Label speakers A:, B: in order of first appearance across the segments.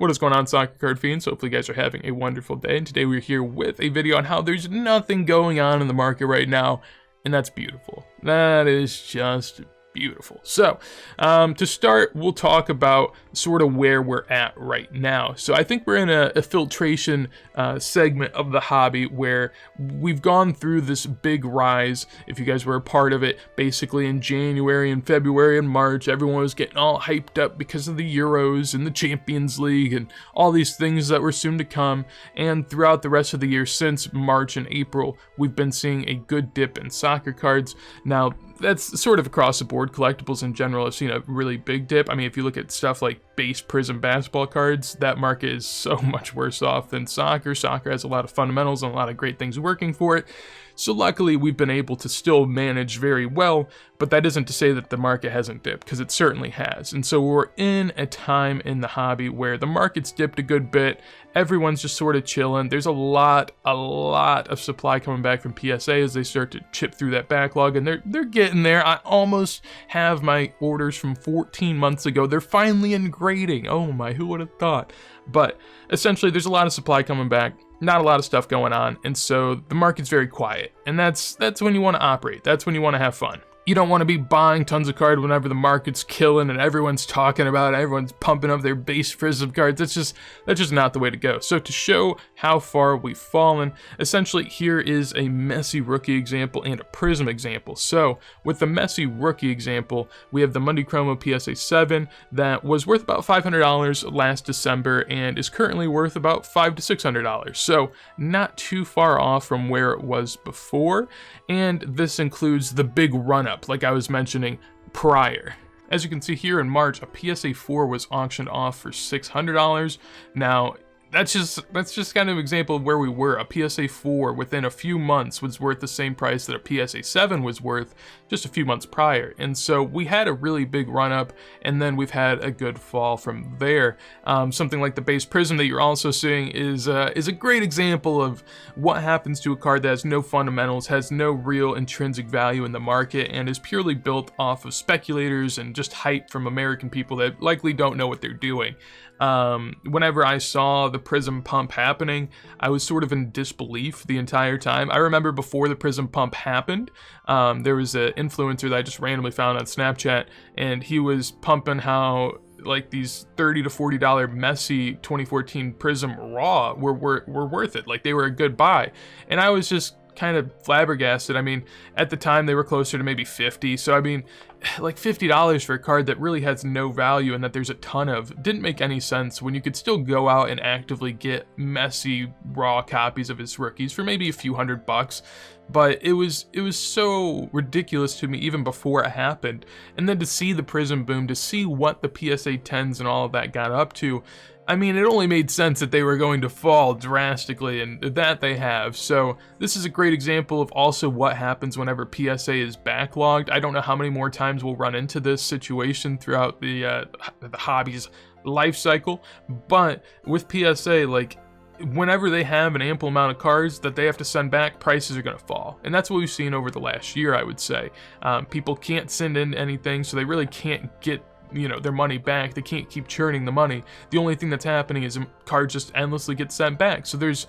A: What is going on, soccer card fiends? Hopefully you guys are having a wonderful day, and today we're here with a video on how there's nothing going on in the market right now, and that's beautiful. That is just beautiful. So, to start, we'll talk about sort of where we're at right now. So I think we're in a filtration segment of the hobby where we've gone through this big rise. If you guys were a part of it, basically in January and February and March, everyone was getting all hyped up because of the Euros and the Champions League and all these things that were soon to come. And throughout the rest of the year, since March and April, we've been seeing a good dip in soccer cards. Now, that's sort of across the board. Collectibles in general have seen a really big dip. I mean, if you look at stuff like base Prism basketball cards, that market is so much worse off than soccer. Soccer has a lot of fundamentals and a lot of great things working for it. So luckily, we've been able to still manage very well, but that isn't to say that the market hasn't dipped, because it certainly has. And so we're in a time in the hobby where the market's dipped a good bit. Everyone's just sort of chilling. There's a lot of supply coming back from PSA as they start to chip through that backlog, and they're getting there. I almost have my orders from 14 months ago. They're finally in grading. Oh my, who would have thought? But essentially, there's a lot of supply coming back. Not a lot of stuff going on, and so the market's very quiet, and that's when you want to operate. That's when you want to have fun. You don't want to be buying tons of cards whenever the market's killing and everyone's talking about it, everyone's pumping up their base Prism cards. That's just not the way to go. So to show how far we've fallen, essentially here is a messy rookie example and a Prism example. So with the messy rookie example, we have the Monday Chromo PSA 7 that was worth about $500 last December and is currently worth about $500 to $600. So not too far off from where it was before, and this includes the big run-up like I was mentioning prior. As you can see here in March, a PSA 4 was auctioned off for $600. Now, that's just kind of an example of where we were. A PSA 4 within a few months was worth the same price that a PSA 7 was worth just a few months prior. And so we had a really big run up, and then we've had a good fall from there. Something like the base Prism that you're also seeing is a great example of what happens to a card that has no fundamentals, has no real intrinsic value in the market, and is purely built off of speculators and just hype from American people that likely don't know what they're doing. Whenever I saw the Prism pump happening, I was sort of in disbelief the entire time. I remember before the Prism pump happened, there was an influencer that I just randomly found on Snapchat, and he was pumping how like these $30 to $40 messy 2014 Prism raw were worth it. Like they were a good buy. And I was just kind of flabbergasted. I mean, at the time they were closer to maybe 50. So I mean, like $50 for a card that really has no value and that there's a ton of didn't make any sense when you could still go out and actively get messy raw copies of his rookies for maybe a few $100. But it was so ridiculous to me even before it happened. And then to see the Prism boom, to see what the PSA 10s and all of that got up to, I mean, it only made sense that they were going to fall drastically, and that they have. So this is a great example of also what happens whenever PSA is backlogged. I don't know how many more times we'll run into this situation throughout the hobby's life cycle, but with PSA, like, whenever they have an ample amount of cards that they have to send back, prices are going to fall. And that's what we've seen over the last year, I would say. People can't send in anything, so they really can't get their money back. They can't keep churning the money. The only thing that's happening is cards just endlessly get sent back. So there's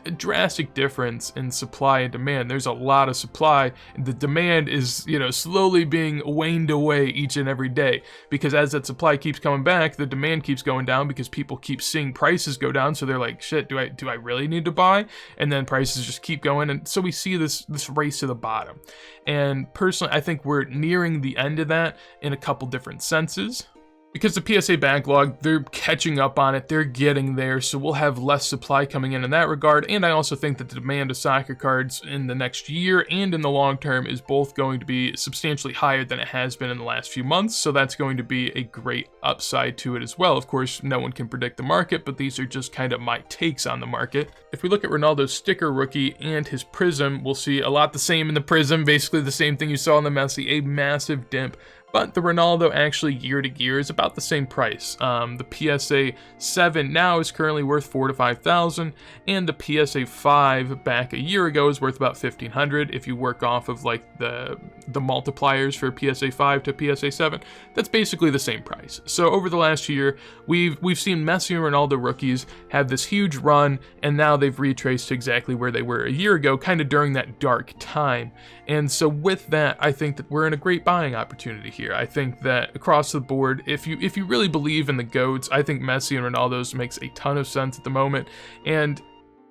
A: a drastic difference in supply and demand. There's a lot of supply, and the demand is slowly being waned away each and every day, because as that supply keeps coming back, the demand keeps going down because people keep seeing prices go down. So they're like, shit, do I really need to buy? And then prices just keep going, and so we see this race to the bottom. And personally, I think we're nearing the end of that in a couple different senses. Because the PSA backlog, they're catching up on it, they're getting there, so we'll have less supply coming in that regard. And I also think that the demand of soccer cards in the next year and in the long term is both going to be substantially higher than it has been in the last few months, so that's going to be a great upside to it as well. Of course, no one can predict the market, but these are just kind of my takes on the market. If we look at Ronaldo's sticker rookie and his Prism, we'll see a lot the same in the Prism, basically the same thing you saw in the Messi, a massive dip But the Ronaldo actually year to year is about the same price. The PSA 7 now is currently worth 4,000 to 5,000, and the PSA 5 back a year ago is worth about 1,500. If you work off of like the multipliers for PSA 5 to PSA 7, that's basically the same price. So over the last year, we've seen Messi and Ronaldo rookies have this huge run, and now they've retraced to exactly where they were a year ago, kind of during that dark time. And so with that, I think that we're in a great buying opportunity here. I think that across the board, if you really believe in the GOATs, I think Messi and Ronaldo's makes a ton of sense at the moment. And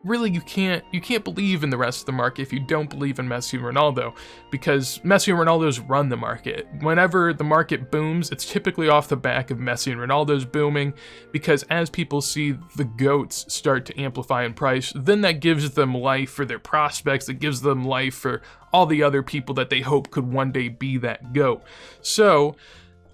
A: really, you can't believe in the rest of the market if you don't believe in Messi and Ronaldo, because Messi and Ronaldo's run the market. Whenever the market booms, it's typically off the back of Messi and Ronaldo's booming, because as people see the GOATs start to amplify in price, then that gives them life for their prospects, it gives them life for all the other people that they hope could one day be that GOAT. So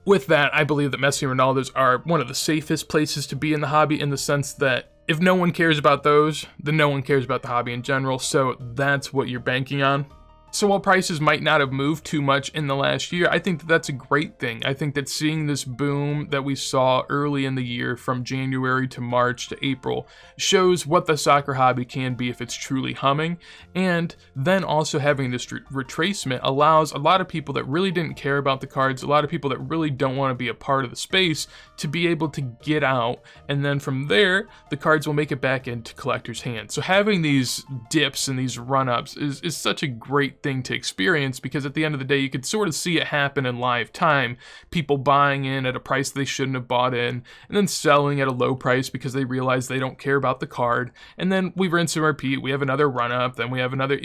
A: with that, I believe that Messi and Ronaldo's are one of the safest places to be in the hobby, in the sense that if no one cares about those, then no one cares about the hobby in general, so that's what you're banking on. So while prices might not have moved too much in the last year, I think that that's a great thing. I think that seeing this boom that we saw early in the year from January to March to April shows what the soccer hobby can be if it's truly humming. And then also having this retracement allows a lot of people that really didn't care about the cards, a lot of people that really don't want to be a part of the space, to be able to get out. And then from there, the cards will make it back into collectors' hands. So having these dips and these run-ups is such a great thing to experience, because at the end of the day, you could sort of see it happen in live time. People buying in at a price they shouldn't have bought in, and then selling at a low price because they realize they don't care about the card. And then we rinse and repeat. We have another run-up, then we have another,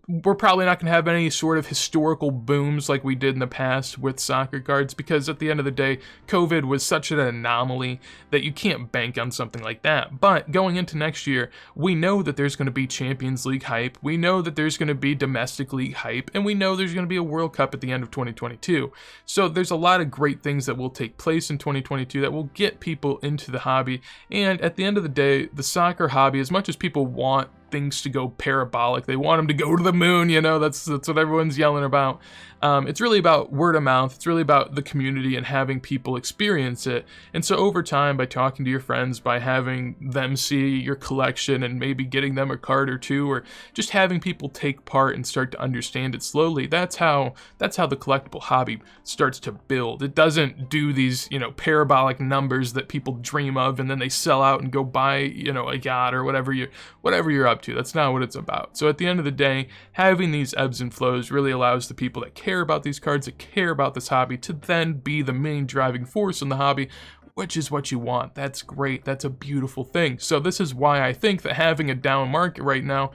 A: we're probably not going to have any sort of historical booms like we did in the past with soccer cards, because at the end of the day, COVID was such an anomaly that you can't bank on something like that. But going into next year, we know that there's going to be Champions League hype, we know that there's going to be domestic league hype, and we know there's going to be a World Cup at the end of 2022. So there's a lot of great things that will take place in 2022 that will get people into the hobby. And at the end of the day, the soccer hobby, as much as people want things to go parabolic, they want them to go to the moon, that's what everyone's yelling about. It's really about word of mouth. It's really about the community and having people experience it. And so over time, by talking to your friends, by having them see your collection and maybe getting them a card or two, or just having people take part and start to understand it slowly, that's how the collectible hobby starts to build. It doesn't do these, parabolic numbers that people dream of and then they sell out and go buy, a yacht or whatever you're up to. That's not what it's about. So at the end of the day, having these ebbs and flows really allows the people that care about these cards, that care about this hobby, to then be the main driving force in the hobby, which is what you want. That's great. That's a beautiful thing. So this is why I think that having a down market right now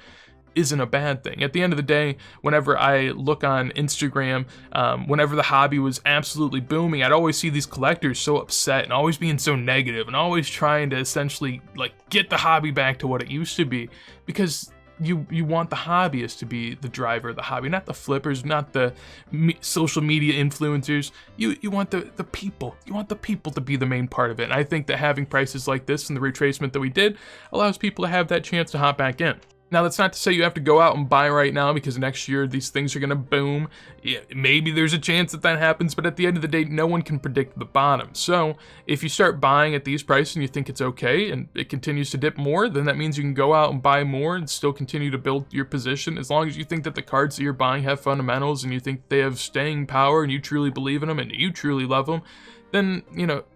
A: isn't a bad thing. At the end of the day, whenever I look on Instagram, whenever the hobby was absolutely booming, I'd always see these collectors so upset and always being so negative and always trying to essentially get the hobby back to what it used to be, because you want the hobbyists to be the driver of the hobby, not the flippers, not the social media influencers. You want the people. You want the people to be the main part of it. And I think that having prices like this and the retracement that we did allows people to have that chance to hop back in. Now, that's not to say you have to go out and buy right now, because next year these things are going to boom. Yeah, maybe there's a chance that happens, but at the end of the day, no one can predict the bottom. So if you start buying at these prices and you think it's okay and it continues to dip more, then that means you can go out and buy more and still continue to build your position. As long as you think that the cards that you're buying have fundamentals and you think they have staying power and you truly believe in them and you truly love them, then,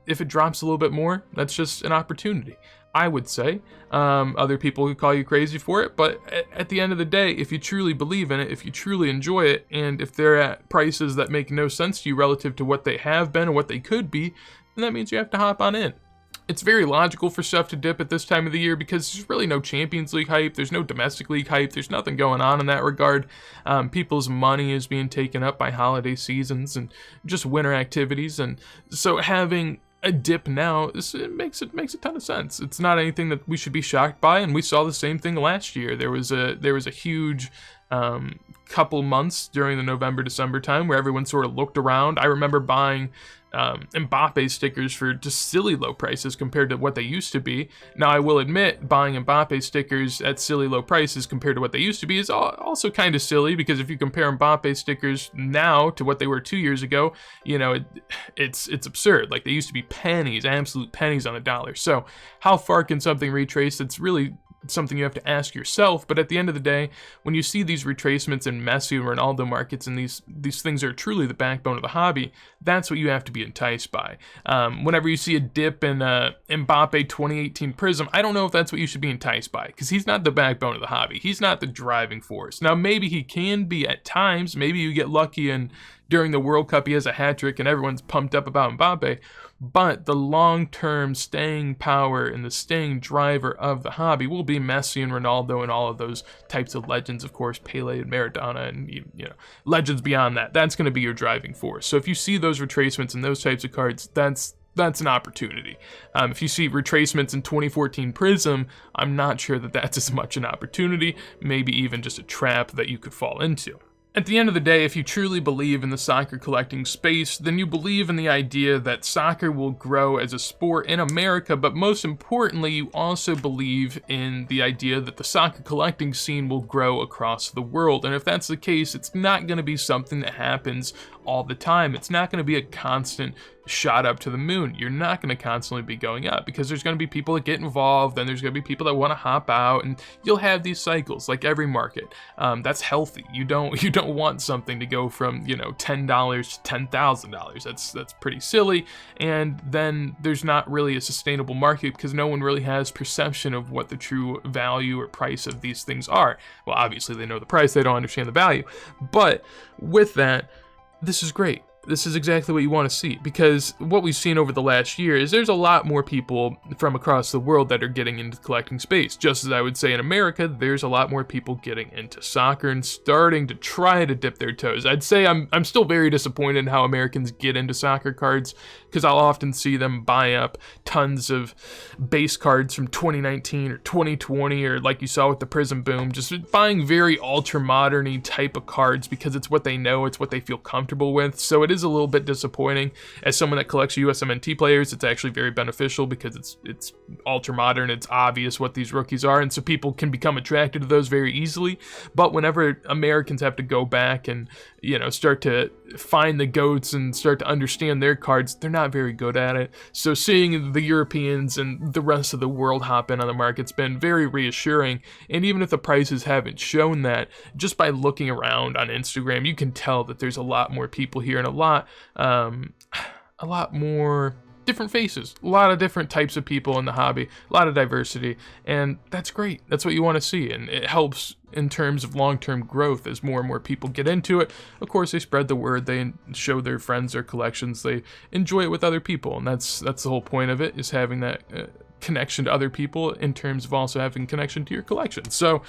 A: if it drops a little bit more, that's just an opportunity, I would say. Other people could call you crazy for it, but at the end of the day, if you truly believe in it, if you truly enjoy it, and if they're at prices that make no sense to you relative to what they have been or what they could be, then that means you have to hop on in. It's very logical for stuff to dip at this time of the year, because there's really no Champions League hype, there's no domestic league hype, there's nothing going on in that regard. People's money is being taken up by holiday seasons and just winter activities, and so having a dip now, it makes a ton of sense. It's not anything that we should be shocked by, and we saw the same thing last year. There was a huge couple months during the November, December time where everyone sort of looked around. I remember buying Mbappe stickers for just silly low prices compared to what they used to be. Now, I will admit, buying Mbappe stickers at silly low prices compared to what they used to be is also kind of silly, because if you compare Mbappe stickers now to what they were 2 years ago, you know, it's absurd. Like, they used to be pennies, absolute pennies on a dollar. So how far can something retrace? It's really something you have to ask yourself. But at the end of the day, when you see these retracements in Messi and Ronaldo markets, and these things are truly the backbone of the hobby, that's what you have to be enticed by. Whenever you see a dip in Mbappe 2018 Prism, I don't know if that's what you should be enticed by, because he's not the backbone of the hobby. He's not the driving force. Now, maybe he can be at times. Maybe you get lucky and during the World Cup he has a hat trick and everyone's pumped up about Mbappe. But the long-term staying power and the staying driver of the hobby will be Messi and Ronaldo and all of those types of legends, of course, Pele and Maradona, and you know, legends beyond that. That's going to be your driving force. So if you see those retracements and those types of cards, that's an opportunity. If you see retracements in 2014 Prism, I'm not sure that that's as much an opportunity, maybe even just a trap that you could fall into. At the end of the day, if you truly believe in the soccer collecting space, then you believe in the idea that soccer will grow as a sport in America, but most importantly, you also believe in the idea that the soccer collecting scene will grow across the world. And if that's the case, it's not going to be something that happens all the time. It's not going to be a constant shot up to the moon. You're not going to constantly be going up, because there's going to be people that get involved, then there's going to be people that want to hop out, and you'll have these cycles like every market. That's healthy. You don't want something to go from, you know, $10 to $10,000. That's pretty silly, and then there's not really a sustainable market, because no one really has perception of what the true value or price of these things are. Well, obviously they know the price, they don't understand the value. But with that, this is great. This is exactly what you want to see, because what we've seen over the last year is there's a lot more people from across the world that are getting into collecting space. Just as I would say in America, there's a lot more people getting into soccer and starting to try to dip their toes. I'd say I'm still very disappointed in how Americans get into soccer cards, because I'll often see them buy up tons of base cards from 2019 or 2020, or like you saw with the Prism boom, just buying very ultra-modern-y type of cards because it's what they know, it's what they feel comfortable with. So it is a little bit disappointing. As someone that collects USMNT players, it's actually very beneficial, because it's ultra modern, it's obvious what these rookies are, and so people can become attracted to those very easily. But whenever Americans have to go back and, you know, start to find the GOATs and start to understand their cards, they're not very good at it. So seeing the Europeans and the rest of the world hop in on the market's been very reassuring. And even if the prices haven't shown that, just by looking around on Instagram, you can tell that there's a lot more people here, and a lot more different faces, a lot of different types of people in the hobby, a lot of diversity, and that's great. That's what you want to see, and it helps in terms of long-term growth as more and more people get into it. Of course, they spread the word, they show their friends their collections, they enjoy it with other people, and that's the whole point of it, is having that connection to other people in terms of also having connection to your collection. So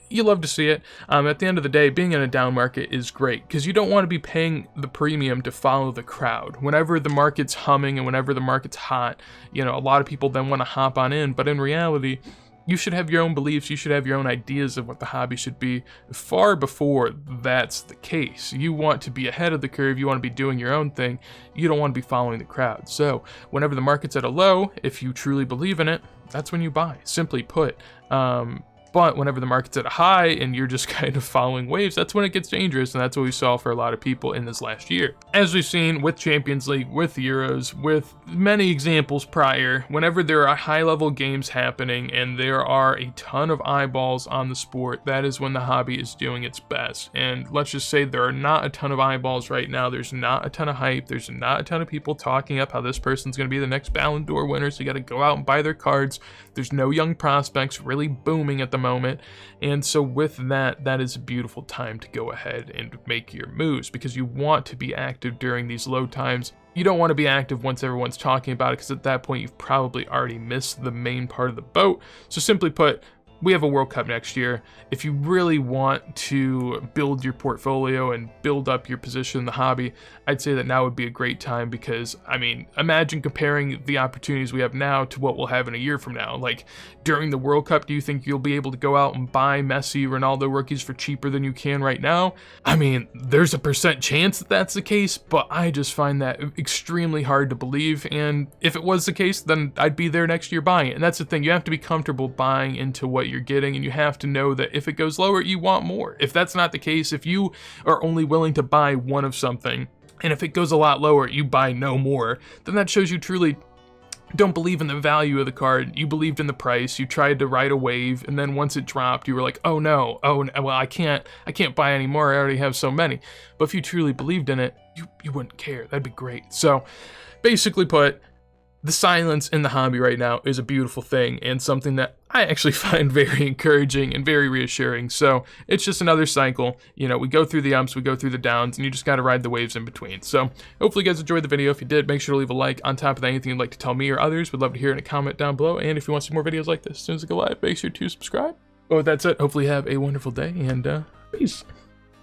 A: you love to see it. At the end of the day, being in a down market is great, because you don't want to be paying the premium to follow the crowd. Whenever the market's humming and whenever the market's hot, you know, a lot of people then want to hop on in, but in reality, you should have your own beliefs, you should have your own ideas of what the hobby should be far before that's the case. You want to be ahead of the curve, you want to be doing your own thing, you don't want to be following the crowd. So whenever the market's at a low, if you truly believe in it, that's when you buy, simply put. But whenever the market's at a high and you're just kind of following waves, that's when it gets dangerous, and that's what we saw for a lot of people in this last year. As we've seen with Champions League, with Euros, with many examples prior, whenever there are high-level games happening and there are a ton of eyeballs on the sport, that is when the hobby is doing its best. And let's just say there are not a ton of eyeballs right now, there's not a ton of hype, there's not a ton of people talking up how this person's going to be the next Ballon d'Or winner, so you got to go out and buy their cards. There's no young prospects really booming at the moment, and so with that is a beautiful time to go ahead and make your moves, because you want to be active during these low times. You don't want to be active once everyone's talking about it, because at that point you've probably already missed the main part of the boat. So simply put, we have a World Cup next year. If you really want to build your portfolio and build up your position in the hobby, I'd say that now would be a great time because, I mean, imagine comparing the opportunities we have now to what we'll have in a year from now. Like, during the World Cup, do you think you'll be able to go out and buy Messi, Ronaldo rookies for cheaper than you can right now? I mean, there's a % chance that that's the case, but I just find that extremely hard to believe, and if it was the case, then I'd be there next year buying it. And that's the thing, you have to be comfortable buying into what you're getting, and you have to know that if it goes lower, you want more. If that's not the case, if you are only willing to buy one of something, and if it goes a lot lower, you buy no more, then that shows you truly don't believe in the value of the card. You believed in the price, you tried to ride a wave, and then once it dropped, you were like, oh no, well, I can't buy any more, I already have so many. But if you truly believed in it, you wouldn't care. That'd be great. So basically put, the silence in the hobby right now is a beautiful thing and something that I actually find very encouraging and very reassuring. So it's just another cycle. You know, we go through the ups, we go through the downs, and you just got to ride the waves in between. So hopefully you guys enjoyed the video. If you did, make sure to leave a like. On top of that, anything you'd like to tell me or others, would love to hear in a comment down below. And if you want to see more videos like this, as soon as I go live, make sure to subscribe. But with that said, hopefully you have a wonderful day, and peace.